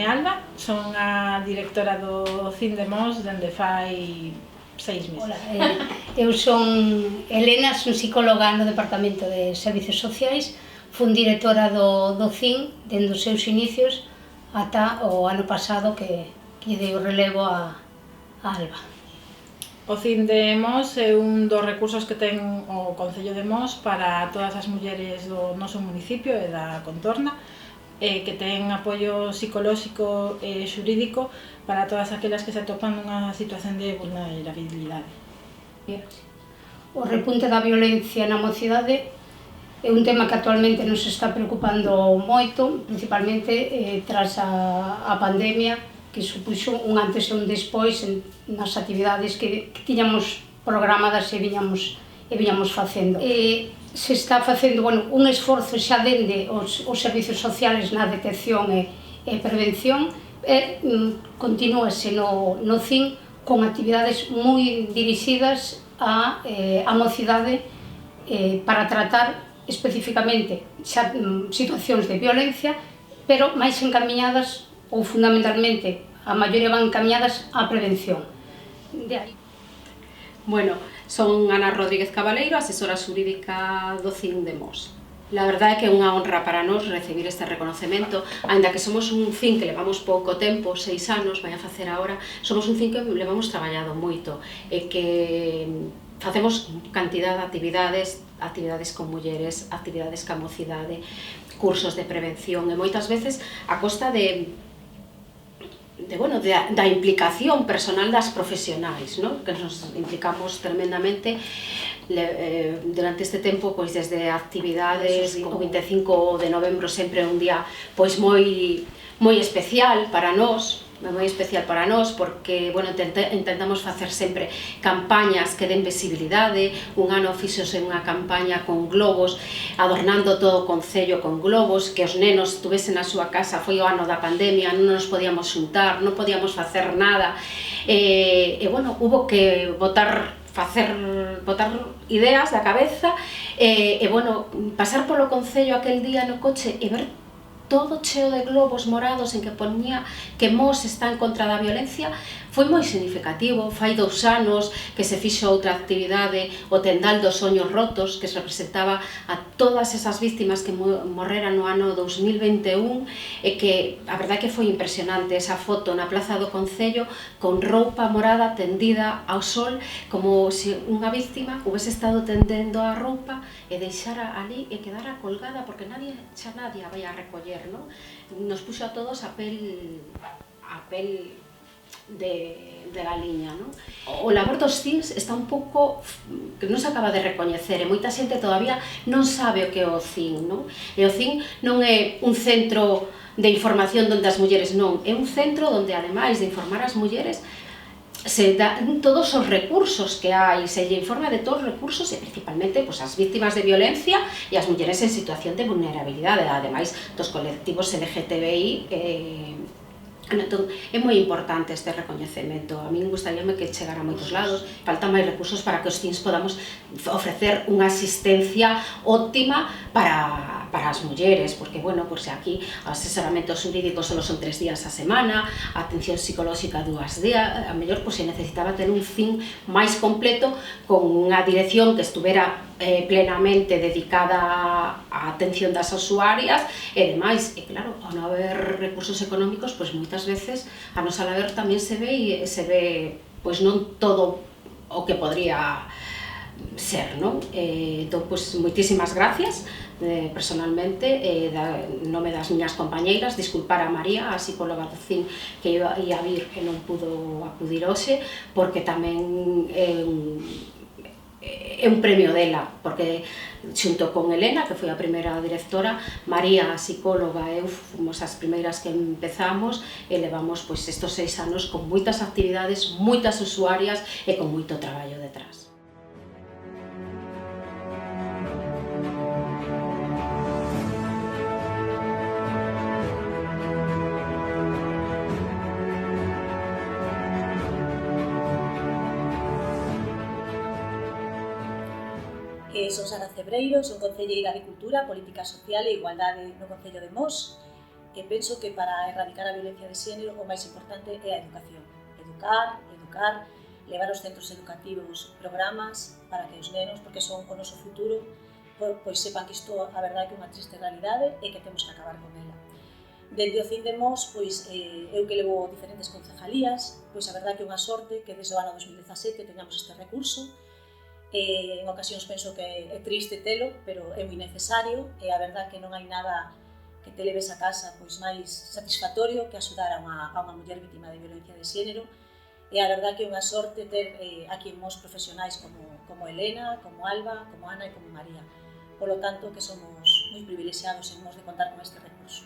é Alba, son a directora do CIN de Mos dende fai 6 meses. Hola, eu son Helena, son psicóloga no Departamento de Servicios Sociais, fun directora do CIN dende os seus inicios ata o ano pasado que dei o relevo a Alba. O CIN de Mos é un dos recursos que ten o Concello de Mos para todas as mulleres do noso municipio e da contorna, que ten apoio psicolóxico e xurídico para todas aquelas que se atopan nunha situación de vulnerabilidade. O repunte da violencia na mocidade é un tema que actualmente nos está preocupando moito, principalmente tras a pandemia, que supuxo un antes e un despois nas actividades que tiñamos programadas e viñamos facendo. Se está facendo un esforzo xa dende os servicios sociales na detección e prevención, e continúase no CIN con actividades moi dirixidas á mocidade para tratar especificamente situacións de violencia, pero máis encamiñadas ou fundamentalmente a maioría van encaminhadas á prevención. Bueno, son Ana Rodríguez Cabaleiro, asesora xurídica do CIN de Mos. La verdade é que é unha honra para nós recibir este reconocemento, aínda que somos un CIN que levamos pouco tempo, 6 anos, vai a facer agora, somos un CIN que levamos traballado moito e que facemos cantidad de actividades con mulleres, actividades ca mocidade, cursos de prevención e moitas veces a costa da implicación personal das profesionais, que nos implicamos tremendamente durante este tempo, pois desde actividades, o 25 de novembro sempre un día pois moi especial para nós, porque, intentamos facer sempre campañas que den visibilidade. Un ano fixose unha campaña con globos, adornando todo o Concello con globos, que os nenos estuvesen na súa casa. Foi o ano da pandemia, non nos podíamos xuntar, non podíamos facer nada, hubo que botar ideas da cabeza pasar polo Concello aquel día no coche e ver todo cheo de globos morados en que ponía que Mos está en contra da violencia, foi moi significativo. Fai 2 anos que se fixo outra actividade, o Tendal dos Soños Rotos, que se representaba a todas esas víctimas que morreran no ano 2021, e que a verdade que foi impresionante esa foto na Plaza do Concello con roupa morada tendida ao sol, como se unha víctima houvese estado tendendo a roupa e deixara ali e quedara colgada, porque nadie a vai a recoller, non? Nos puxo a todos a pel de galiña, non? O labor dos CINs está un pouco que non se acaba de recoñecer e moita xente todavía non sabe o que é o CIN, non? E o CIN non é un centro de información onde as mulleres, non, é un centro onde ademais de informar as mulleres se dan todos os recursos que hai, se lle informa de todos os recursos e principalmente as víctimas de violencia e as mulleres en situación de vulnerabilidade, ademais dos colectivos LGTBI. Entón, é moi importante este recoñecemento. A min gustaríame que chegara a moitos lados. Faltan máis recursos para que os CINs podamos ofrecer unha asistencia óptima para as mulleres, porque, aquí o asesoramento xurídico só son 3 días a semana, a atención psicolóxica 2 días, a mellor se necesitaba ter un CIN máis completo con unha dirección que estuvera plenamente dedicada á atención das usuarias e demais. E claro, ao non haber recursos económicos, moitas veces a nosa labor tamén se ve non todo o que podría ser, non? Entón, moitísimas gracias personalmente, en nome das miñas compañeiras, disculpar a María, a psicóloga do CIN, que ia vir e non pudo acudir hoxe, porque tamén é un premio dela, porque xunto con Helena, que foi a primeira directora, María, a psicóloga, e eu fomos as primeiras que empezamos e levamos estos 6 anos con moitas actividades, moitas usuarias e con moito traballo detrás. Son Sara Cebreiro, son concelleira de Cultura, Política Social e Igualdade no Concello de Mos. e penso que para erradicar a violencia de xénero o máis importante é a educación. Educar, levar aos centros educativos programas para que os nenos, porque son o noso futuro, pois sepan que isto a verdade é que é unha triste realidade e que temos que acabar con ela. Dende o CINDEMOS, pois, eu que levo diferentes concejalías, pois a verdade é que é unha sorte que desde o ano 2017 teñamos este recurso. En ocasións penso que é triste telo, pero é moi necesario, e a verdade é que non hai nada que te leves a casa pois máis satisfactorio que axudar a unha muller vítima de violencia de xénero. E a verdade que é unha sorte ter aquí en Mos profesionais como Elena, como Alba, como Ana e como María. Por lo tanto, que somos moi privilexiados en Mos de contar con este recurso.